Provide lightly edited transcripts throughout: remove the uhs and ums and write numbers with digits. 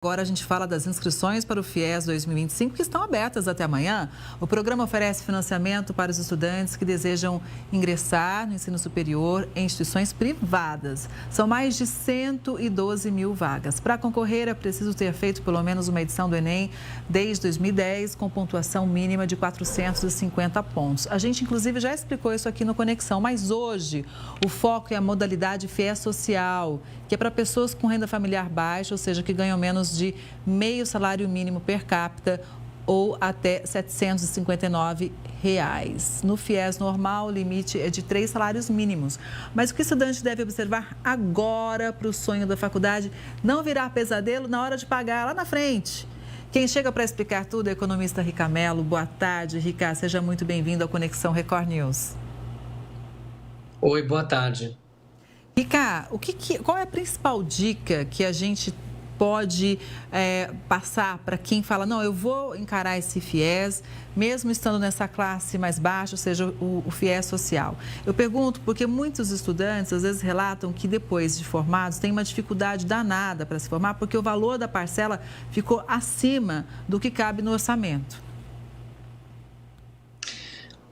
Agora a gente fala das inscrições para o FIES 2025 que estão abertas até amanhã. O programa oferece financiamento para os estudantes que desejam ingressar no ensino superior em instituições privadas. São mais de 112 mil vagas. Para concorrer é preciso ter feito pelo menos uma edição do Enem desde 2010 com pontuação mínima de 450 pontos. A gente inclusive já explicou isso aqui no Conexão, mas hoje o foco é a modalidade FIES Social, que é para pessoas com renda familiar baixa, ou seja, que ganham menos de meio salário mínimo per capita ou até R$ 759. No FIES normal, o limite é de 3 salários mínimos. Mas o que o estudante deve observar agora para o sonho da faculdade não virar pesadelo na hora de pagar lá na frente? Quem chega para explicar tudo é o economista Rica Mello. Boa tarde, Rica. Seja muito bem-vindo ao Conexão Record News. Oi, boa tarde. Rica, qual é a principal dica que a gente pode passar para quem fala, não, eu vou encarar esse FIES, mesmo estando nessa classe mais baixa, ou seja, o FIES social? Eu pergunto porque muitos estudantes, às vezes, relatam que depois de formados, têm uma dificuldade danada para se formar, porque o valor da parcela ficou acima do que cabe no orçamento.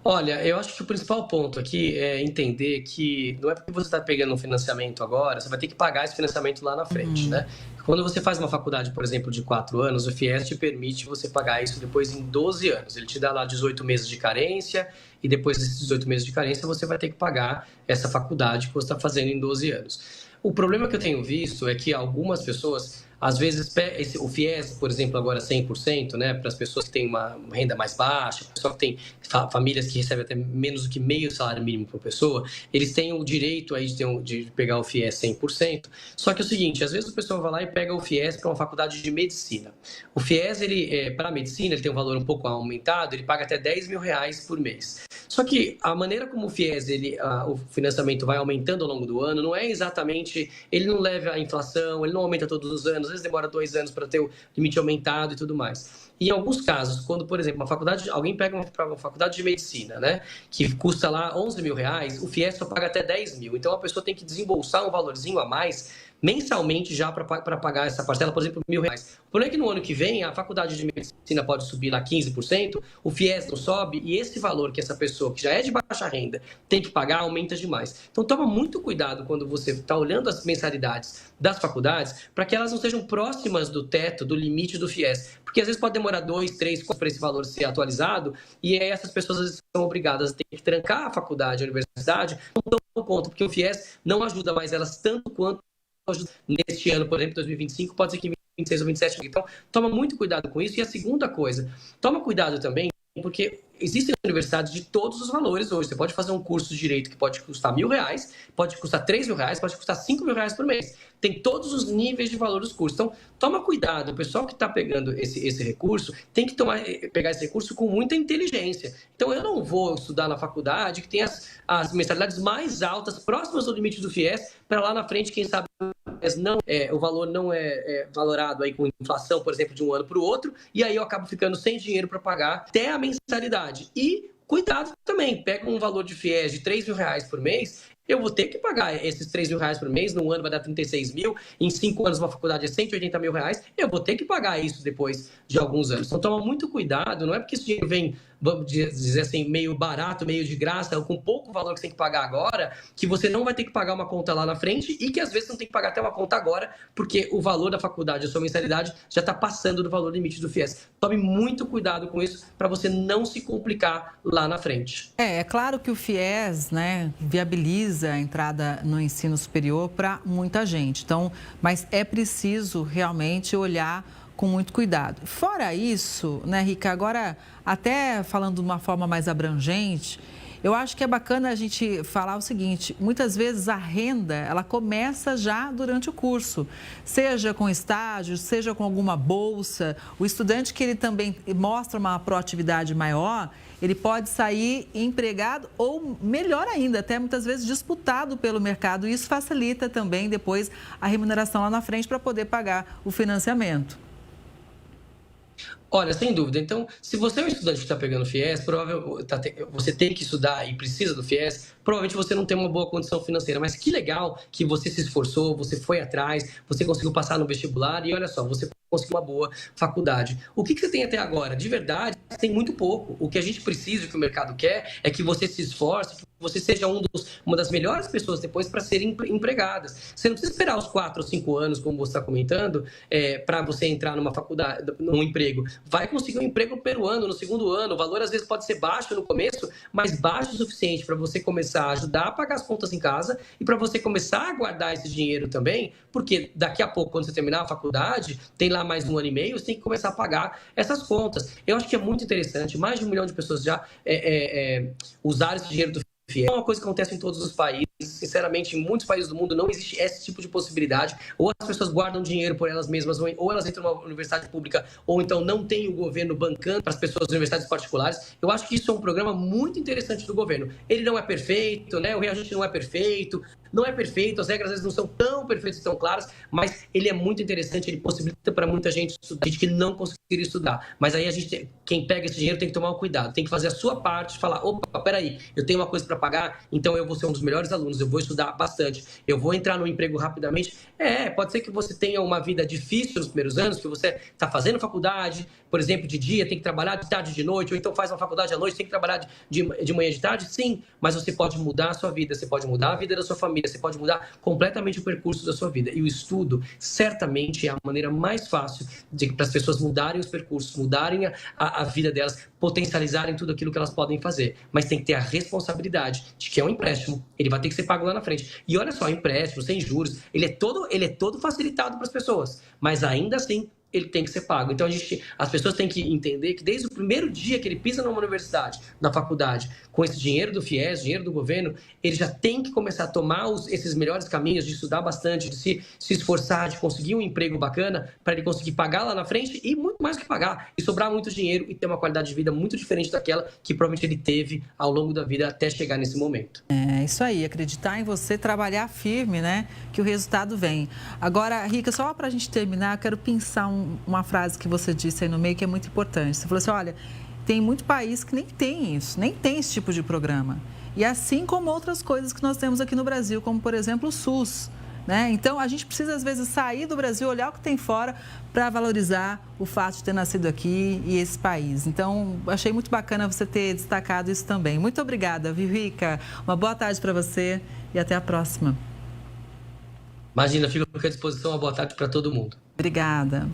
Olha, eu acho que o principal ponto aqui é entender que não é porque você está pegando um financiamento agora, você vai ter que pagar esse financiamento lá na frente, né? Quando você faz uma faculdade, por exemplo, de 4 anos, o FIES te permite você pagar isso depois em 12 anos. Ele te dá lá 18 meses de carência e depois desses 18 meses de carência você vai ter que pagar essa faculdade que você está fazendo em 12 anos. O problema que eu tenho visto é que algumas pessoas, às vezes, o FIES, por exemplo, agora 100%, né, para as pessoas que têm uma renda mais baixa, pessoal que tem famílias que recebem até menos do que meio salário mínimo por pessoa, eles têm o direito aí de pegar o FIES 100%. Só que é o seguinte, às vezes o pessoal vai lá e pega o FIES para uma faculdade de medicina. O FIES, para a medicina, ele tem um valor um pouco aumentado, ele paga até R$ 10.000 por mês. Só que a maneira como o FIES, o financiamento vai aumentando ao longo do ano, não é exatamente, ele não leva a inflação, ele não aumenta todos os anos, às vezes demora 2 anos para ter o limite aumentado e tudo mais. E em alguns casos, quando, por exemplo, alguém pega uma faculdade de medicina, né, que custa lá R$ 11.000, o FIES só paga até 10 mil. Então a pessoa tem que desembolsar um valorzinho a mais mensalmente já para pagar essa parcela, por exemplo, R$ 1.000. O problema é que no ano que vem a faculdade de medicina pode subir lá 15%, o FIES não sobe e esse valor que essa pessoa que já é de baixa renda tem que pagar aumenta demais. Então toma muito cuidado quando você está olhando as mensalidades das faculdades para que elas não sejam próximas do teto, do limite do FIES, porque às vezes pode demorar 2, 3 para esse valor ser atualizado e aí essas pessoas às vezes são obrigadas a ter que trancar a faculdade, a universidade, não dão conta, porque o FIES não ajuda mais elas tanto quanto neste ano, por exemplo, 2025, pode ser que 26 ou 27. Então, toma muito cuidado com isso. E a segunda coisa, toma cuidado também, porque existem universidades de todos os valores hoje. Você pode fazer um curso de direito que pode custar R$ 1.000, pode custar R$ 3.000, pode custar R$ 5.000 por mês. Tem todos os níveis de valor dos cursos. Então, toma cuidado. O pessoal que está pegando esse recurso tem que pegar esse recurso com muita inteligência. Então, eu não vou estudar na faculdade que tem as mensalidades mais altas, próximas do limite do FIES, para lá na frente, quem sabe, o valor não é valorado aí com inflação, por exemplo, de um ano para o outro, e aí eu acabo ficando sem dinheiro para pagar até a mensalidade. E cuidado também, pega um valor de FIES de R$ 3.000 por mês, eu vou ter que pagar esses R$ 3.000 por mês, num ano vai dar 36 mil, em 5 anos uma faculdade é R$ 180 mil, eu vou ter que pagar isso depois de alguns anos. Então toma muito cuidado, não é porque esse dinheiro vem, vamos dizer assim, meio barato, meio de graça, ou com pouco valor que você tem que pagar agora, que você não vai ter que pagar uma conta lá na frente e que às vezes não tem que pagar até uma conta agora, porque o valor da faculdade, a sua mensalidade, já está passando do valor limite do FIES. Tome muito cuidado com isso para você não se complicar lá na frente. É claro que o FIES, né, viabiliza a entrada no ensino superior para muita gente. Então, mas é preciso realmente olhar com muito cuidado. Fora isso, né, Rica, agora até falando de uma forma mais abrangente, eu acho que é bacana a gente falar o seguinte, muitas vezes a renda, ela começa já durante o curso, seja com estágio, seja com alguma bolsa. O estudante que ele também mostra uma proatividade maior, ele pode sair empregado ou, melhor ainda, até muitas vezes disputado pelo mercado. E isso facilita também depois a remuneração lá na frente para poder pagar o financiamento. Olha, sem dúvida. Então, se você é um estudante que está pegando FIES, você tem que estudar e precisa do FIES, provavelmente você não tem uma boa condição financeira. Mas que legal que você se esforçou, você foi atrás, você conseguiu passar no vestibular e olha só, você conseguiu uma boa faculdade. O que você tem até agora? De verdade, tem muito pouco. O que a gente precisa, o que o mercado quer, é que você se esforce, que você seja uma das melhores pessoas depois para serem empregadas. Você não precisa esperar os 4 ou 5 anos, como você está comentando, para você entrar numa faculdade, num emprego. Vai conseguir um emprego no primeiro ano, no segundo ano. O valor às vezes pode ser baixo no começo, mas baixo o suficiente para você começar a ajudar a pagar as contas em casa e para você começar a guardar esse dinheiro também, porque daqui a pouco, quando você terminar a faculdade, tem lá mais 1 ano e meio, você tem que começar a pagar essas contas. Eu acho que é muito interessante. Mais de 1 milhão de pessoas já usaram esse dinheiro do FIES. É uma coisa que acontece em todos os países. Sinceramente, em muitos países do mundo não existe esse tipo de possibilidade. Ou as pessoas guardam dinheiro por elas mesmas, ou elas entram numa universidade pública, ou então não tem o governo bancando para as pessoas das universidades particulares. Eu acho que isso é um programa muito interessante do governo. Ele não é perfeito, né? O reajuste não é perfeito, as regras às vezes não são tão perfeitas e tão claras, mas ele é muito interessante, ele possibilita para muita gente estudar, gente que não conseguiria estudar. Mas aí quem pega esse dinheiro tem que tomar um cuidado, tem que fazer a sua parte, falar, opa, peraí, eu tenho uma coisa para pagar, então eu vou ser um dos melhores alunos, eu vou estudar bastante, eu vou entrar no emprego rapidamente. Pode ser que você tenha uma vida difícil nos primeiros anos, que você está fazendo faculdade, por exemplo, de dia, tem que trabalhar de tarde, de noite, ou então faz uma faculdade à noite, tem que trabalhar de manhã, de tarde, sim, mas você pode mudar a sua vida, você pode mudar a vida da sua família, você pode mudar completamente o percurso da sua vida. E o estudo, certamente, é a maneira mais fácil para as pessoas mudarem os percursos, mudarem a vida delas, potencializarem tudo aquilo que elas podem fazer. Mas tem que ter a responsabilidade de que é um empréstimo, ele vai ter que ser pago lá na frente. E olha só, empréstimo, sem juros, ele é todo facilitado para as pessoas, mas ainda assim, ele tem que ser pago. Então, as pessoas têm que entender que desde o primeiro dia que ele pisa numa universidade, na faculdade, com esse dinheiro do FIES, dinheiro do governo, ele já tem que começar a tomar esses melhores caminhos, de estudar bastante, de se esforçar, de conseguir um emprego bacana, para ele conseguir pagar lá na frente e muito mais que pagar, e sobrar muito dinheiro e ter uma qualidade de vida muito diferente daquela que provavelmente ele teve ao longo da vida até chegar nesse momento. É isso aí, acreditar em você, trabalhar firme, né? Que o resultado vem. Agora, Rica, só para a gente terminar, eu quero pensar uma frase que você disse aí no meio que é muito importante. Você falou assim, olha, tem muito país que nem tem isso, nem tem esse tipo de programa. E assim como outras coisas que nós temos aqui no Brasil, como, por exemplo, o SUS. Né? Então, a gente precisa, às vezes, sair do Brasil, olhar o que tem fora para valorizar o fato de ter nascido aqui e esse país. Então, achei muito bacana você ter destacado isso também. Muito obrigada, viu, Rica? Uma boa tarde para você e até a próxima. Imagina, fico à disposição, uma boa tarde para todo mundo. Obrigada.